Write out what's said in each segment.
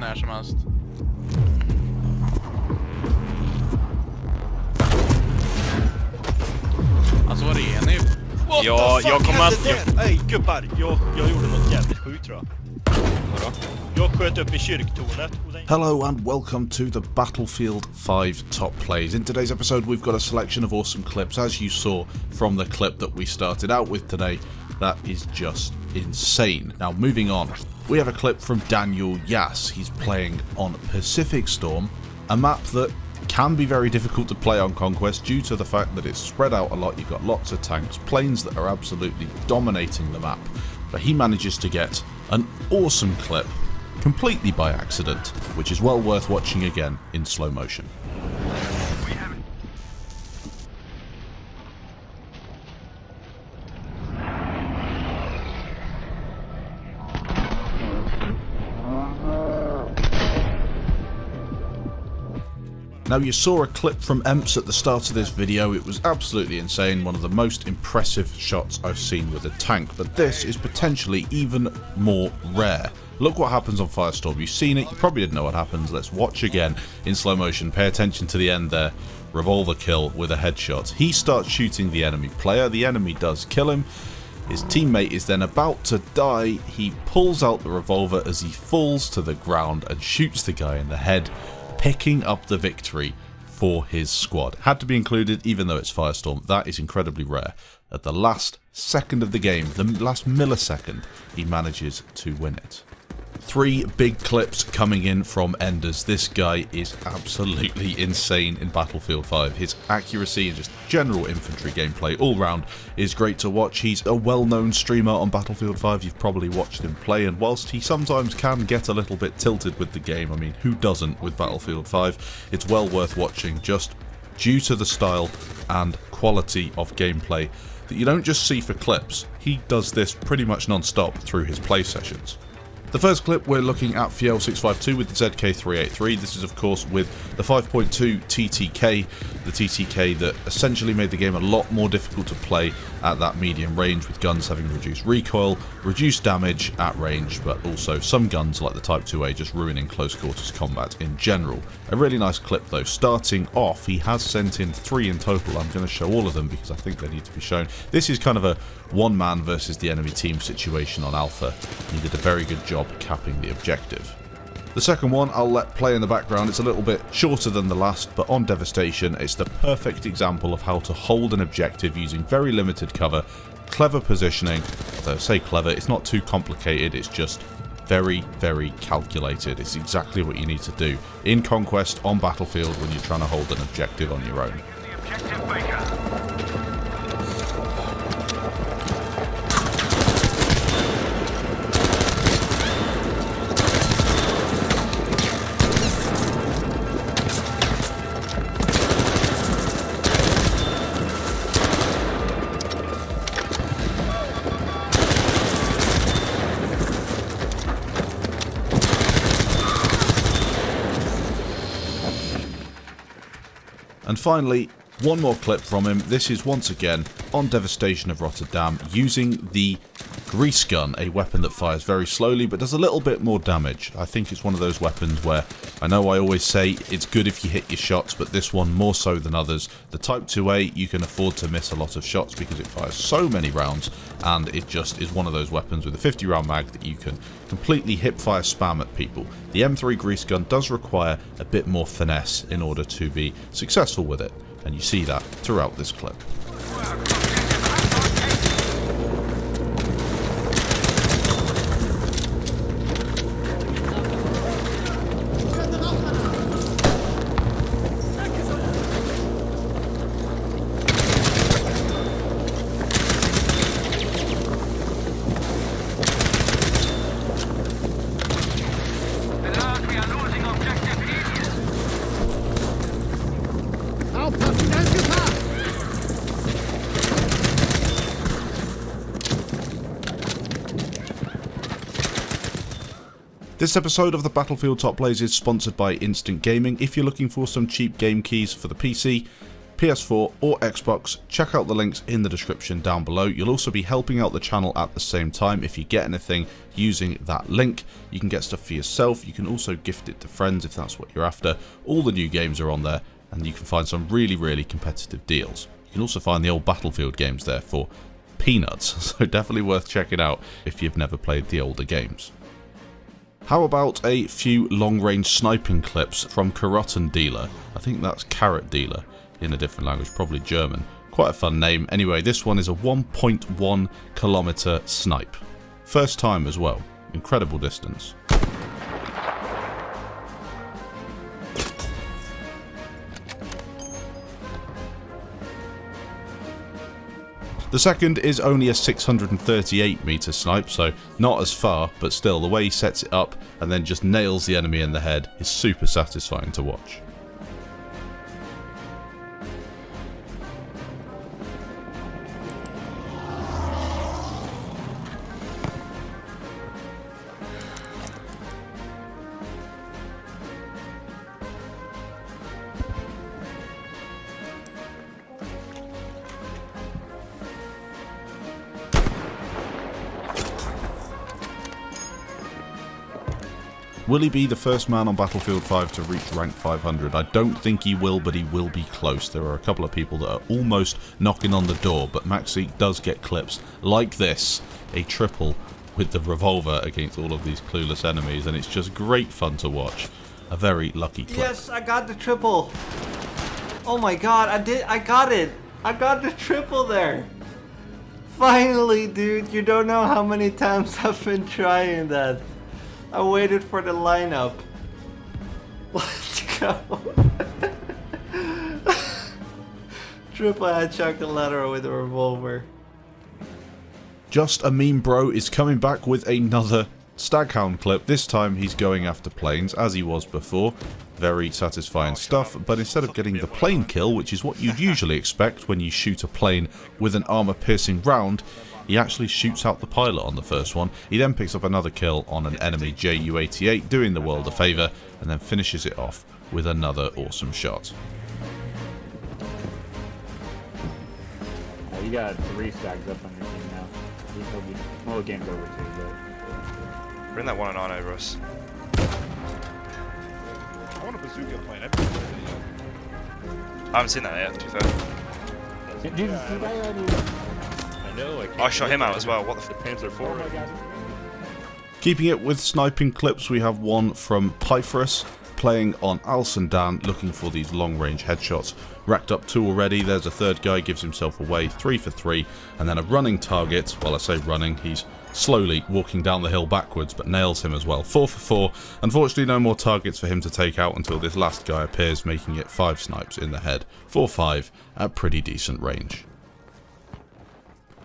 när som helst. Alltså vad är ni? Ja, jag kommer att... Ej gubbar, jag gjorde något jävligt sjukt tror jag. Vadå? Jag sköt upp i kyrktornet. Hello and welcome to the Battlefield 5 Top Plays. In today's episode we've got a selection of awesome clips, as you saw from the clip that we started out with today. That is just insane. Now moving on, we have a clip from Daniel Yass. He's playing on Pacific Storm, a map that can be very difficult to play on Conquest due to the fact that it's spread out a lot. You've got lots of tanks, planes that are absolutely dominating the map, but he manages to get an awesome clip completely by accident, which is well worth watching again in slow motion. Now you saw a clip from Emps at the start of this video. It was absolutely insane, one of the most impressive shots I've seen with a tank, but this is potentially even more rare. Look what happens on Firestorm. You've seen it, you probably didn't know what happens. Let's watch again in slow motion. Pay attention to the end there. Revolver kill with a headshot. He starts shooting the enemy player, the enemy does kill him. His teammate is then about to die. He pulls out the revolver as he falls to the ground and shoots the guy in the head, picking up the victory for his squad. Had to be included even though it's Firestorm. That is incredibly rare. At the last second of the game, the last millisecond, he manages to win it. 3 big clips coming in from Enders. This guy is absolutely insane in Battlefield 5. His accuracy and just general infantry gameplay all round is great to watch. He's a well-known streamer on Battlefield 5. You've probably watched him play, and whilst he sometimes can get a little bit tilted with the game, I mean, who doesn't with Battlefield 5, it's well worth watching just due to the style and quality of gameplay that you don't just see for clips. He does this pretty much non-stop through his play sessions. The first clip, we're looking at Fiel652 with the ZK383. This is of course with the 5.2 TTK, the TTK that essentially made the game a lot more difficult to play at that medium range, with guns having reduced recoil, reduced damage at range, but also some guns like the Type 2A just ruining close quarters combat in general. A really nice clip though. Starting off, he has sent in 3 in total. I'm going to show all of them because I think they need to be shown. This is kind of a one-man versus the enemy team situation on Alpha. He did a very good job capping the objective. The second one I'll let play in the background. It's a little bit shorter than the last, but on Devastation it's the perfect example of how to hold an objective using very limited cover, clever positioning. Although I say clever, it's not too complicated, it's just very, very calculated. It's exactly what you need to do in Conquest on Battlefield when you're trying to hold an objective on your own. And finally, one more clip from him. This is once again on Devastation of Rotterdam, using the grease gun, a weapon that fires very slowly but does a little bit more damage. I think it's one of those weapons where, I know I always say it's good if you hit your shots, but this one more so than others. The Type 2A, you can afford to miss a lot of shots because it fires so many rounds, and it just is one of those weapons with a 50 round mag that you can completely hip-fire spam at people. The M3 grease gun does require a bit more finesse in order to be successful with it, and you see that throughout this clip. This episode of the Battlefield Top Plays is sponsored by Instant Gaming. If you're looking for some cheap game keys for the PC, PS4 or Xbox, check out the links in the description down below. You'll also be helping out the channel at the same time if you get anything using that link. You can get stuff for yourself, you can also gift it to friends if that's what you're after. All the new games are on there, and you can find some really competitive deals. You can also find the old Battlefield games there for peanuts, so definitely worth checking out if you've never played the older games. How about a few long-range sniping clips from Karotten Dealer? I think that's Carrot Dealer in a different language, probably German. Quite a fun name. Anyway, this one is a 1.1 kilometer snipe. First time as well. Incredible distance. The second is only a 638 meter snipe, so not as far, but still the way he sets it up and then just nails the enemy in the head is super satisfying to watch. Will he be the first man on Battlefield 5 to reach rank 500? I don't think he will, but he will be close. There are a couple of people that are almost knocking on the door, but Maxi does get clips like this. A triple with the Revolver against all of these clueless enemies, and it's just great fun to watch. A very lucky clip. Yes, I got the triple. Oh my god, I got it. I got the triple there. Finally, dude. You don't know how many times I've been trying that. I waited for the lineup. Let's go. Triple headshot the letter with a Revolver. Justamemebro is coming back with another Staghound clip. This time he's going after planes as he was before. Very satisfying stuff, but instead of getting the plane kill, which is what you'd usually expect when you shoot a plane with an armor-piercing round, he actually shoots out the pilot on the first one. He then picks up another kill on an enemy Ju-88, doing the world a favour, and then finishes it off with another awesome shot. You got 3 stacks up on your team now. Well, the game's over too, but... Bring that 1 on over us. I want a bazooka plane. I haven't seen that yet, to be fair. Did you see that already? I know, I shot him out as well. What the the Panzer IV. Keeping it with sniping clips, we have one from Pyrphoros playing on Alcindaan, looking for these long-range headshots. Racked up 2 already. There's a third guy, gives himself away, 3 for 3, and then a running target. Well, I say running, he's slowly walking down the hill backwards, but nails him as well. 4 for 4. Unfortunately, no more targets for him to take out until this last guy appears, making it 5 snipes in the head. 4-5 at pretty decent range.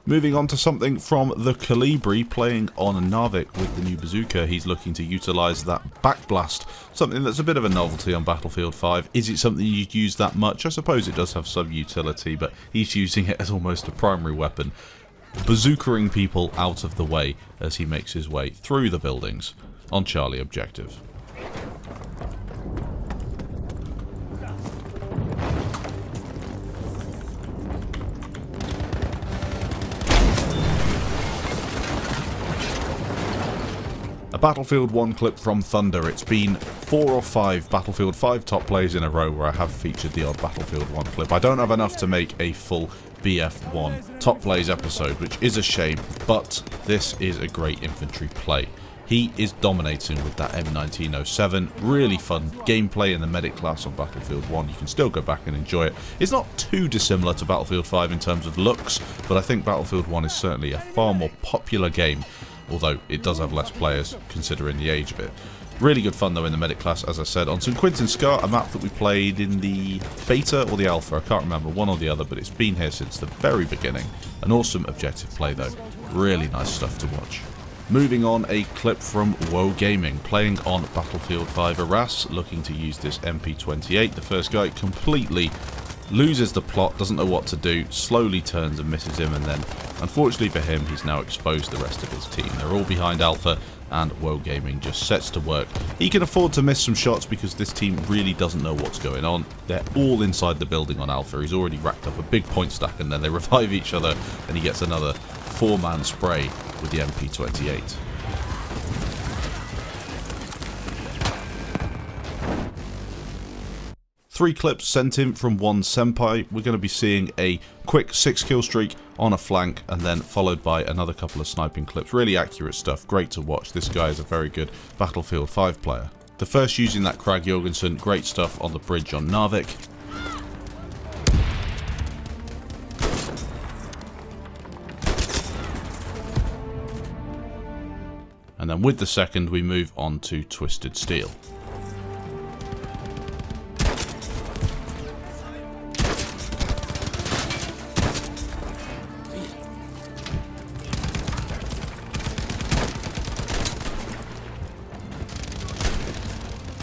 Moving on to something from the Calibri, playing on a Narvik with the new Bazooka. He's looking to utilise that backblast, something that's a bit of a novelty on Battlefield 5. Is it something you'd use that much? I suppose it does have some utility, but he's using it as almost a primary weapon, bazookaing people out of the way as he makes his way through the buildings on Charlie Objective. A Battlefield 1 clip from Thunder. It's been 4 or 5 Battlefield 5 top plays in a row where I have featured the odd Battlefield 1 clip. I don't have enough to make a full BF1 top plays episode, which is a shame, but this is a great infantry play. He is dominating with that M1907. Really fun gameplay in the medic class on Battlefield 1. You can still go back and enjoy it. It's not too dissimilar to Battlefield 5 in terms of looks, but I think Battlefield 1 is certainly a far more popular game, although it does have less players considering the age of it. Really good fun though in the medic class, as I said, on St. Quentin Scar, a map that we played in the beta or the alpha, I can't remember, one or the other, but it's been here since the very beginning. An awesome objective play though, really nice stuff to watch. Moving on, a clip from Woe Gaming, playing on Battlefield 5 High-fruss, looking to use this MP28. The first guy completely loses the plot, doesn't know what to do, slowly turns and misses him, and then, unfortunately for him, he's now exposed the rest of his team. They're all behind Alpha, and Woe Gaming just sets to work. He can afford to miss some shots because this team really doesn't know what's going on. They're all inside the building on Alpha. He's already racked up a big point stack, and then they revive each other and he gets another 4-man spray with the MP28. Three clips sent in from one senpai. We're going to be seeing a quick 6-kill streak on a flank and then followed by another couple of sniping clips. Really accurate stuff, great to watch. This guy is a very good Battlefield 5 player. The first using that Krag Jorgensen, great stuff on the bridge on Narvik. And then with the second we move on to Twisted Steel.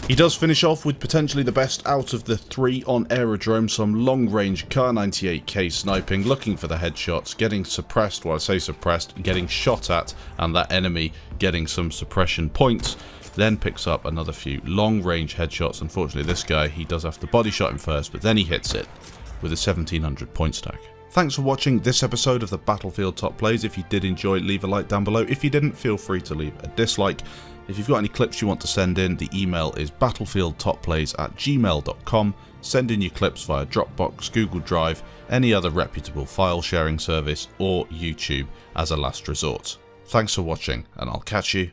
He does finish off with potentially the best out of the 3 on Aerodrome, some long-range Kar-98K sniping, looking for the headshots, getting suppressed, well I say suppressed, getting shot at, and that enemy getting some suppression points, then picks up another few long-range headshots. Unfortunately this guy, he does have to body shot him first, but then he hits it with a 1700 point stack. Thanks for watching this episode of the Battlefield Top Plays. If you did enjoy, leave a like down below. If you didn't, feel free to leave a dislike. If you've got any clips you want to send in, the email is battlefieldtopplays@gmail.com. Send in your clips via Dropbox, Google Drive, any other reputable file sharing service, or YouTube as a last resort. Thanks for watching, and I'll catch you